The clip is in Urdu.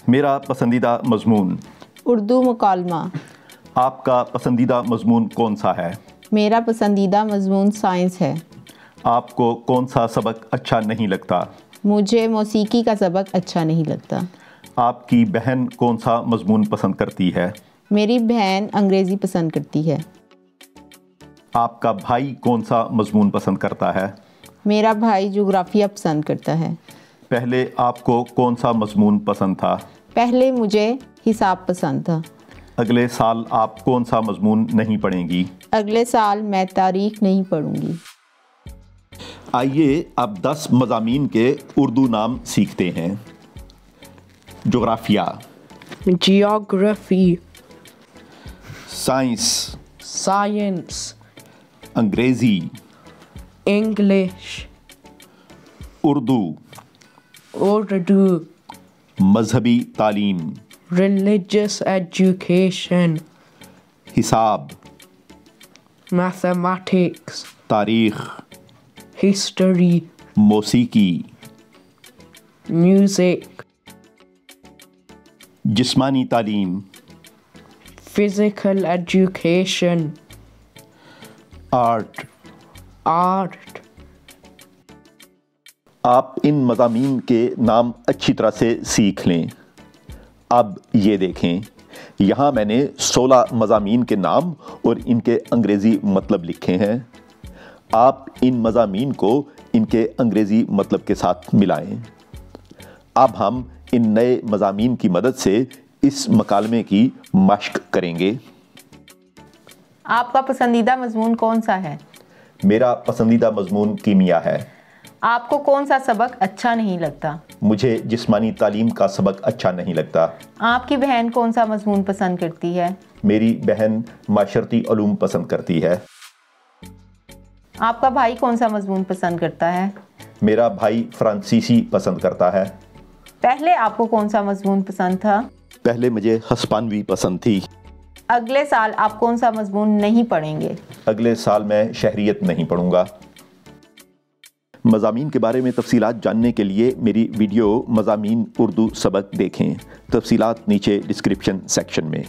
میرا پسندیدہ مضمون اردو مکالمہ۔ آپ کا پسندیدہ مضمون کون سا ہے؟ میرا پسندیدہ مضمون سائنس ہے۔ آپ کو کون سا سبق اچھا نہیں لگتا؟ مجھے موسیقی کا سبق اچھا نہیں لگتا۔ آپ کی بہن کون سا مضمون پسند کرتی ہے؟ میری بہن انگریزی پسند کرتی ہے۔ آپ کا بھائی کون سا مضمون پسند کرتا ہے؟ میرا بھائی جغرافیہ پسند کرتا ہے۔ پہلے آپ کو کون سا مضمون پسند تھا؟ پہلے مجھے حساب پسند تھا۔ اگلے سال آپ کون سا مضمون نہیں پڑھیں گی؟ اگلے سال میں تاریخ نہیں پڑھوں گی۔ آئیے اب 10 مضامین کے اردو نام سیکھتے ہیں۔ جغرافیہ، geography, سائنس، science, انگریزی، English, اردو، Urdu, مذہبی تعلیم، religious education, حساب، mathematics, تاریخ، history, موسیقی، music, جسمانی تعلیم، physical education, آرٹ۔ art. آپ ان مضامین کے نام اچھی طرح سے سیکھ لیں۔ اب یہ دیکھیں، یہاں میں نے 16 مضامین کے نام اور ان کے انگریزی مطلب لکھے ہیں۔ آپ ان مضامین کو ان کے انگریزی مطلب کے ساتھ ملائیں۔ اب ہم ان نئے مضامین کی مدد سے اس مکالمے کی مشق کریں گے۔ آپ کا پسندیدہ مضمون کون سا ہے؟ میرا پسندیدہ مضمون کیمیا ہے۔ آپ کو کون سا سبق اچھا نہیں لگتا؟ مجھے جسمانی تعلیم کا سبق اچھا نہیں لگتا۔ آپ کی بہن کون سا مضمون پسند کرتی ہے؟ میری بہن معاشرتی علوم پسند کرتی ہے۔ آپ کا بھائی کون سا مضمون پسند کرتا ہے؟ میرا بھائی فرانسیسی پسند کرتا ہے۔ پہلے آپ کو کون سا مضمون پسند تھا؟ پہلے مجھے ہسپانوی پسند تھی۔ اگلے سال آپ کون سا مضمون نہیں پڑھیں گے؟ اگلے سال میں شہریت نہیں پڑھوں گا۔ مضامین کے بارے میں تفصیلات جاننے کے لیے میری ویڈیو مضامین اردو سبق دیکھیں۔ تفصیلات نیچے ڈسکرپشن سیکشن میں۔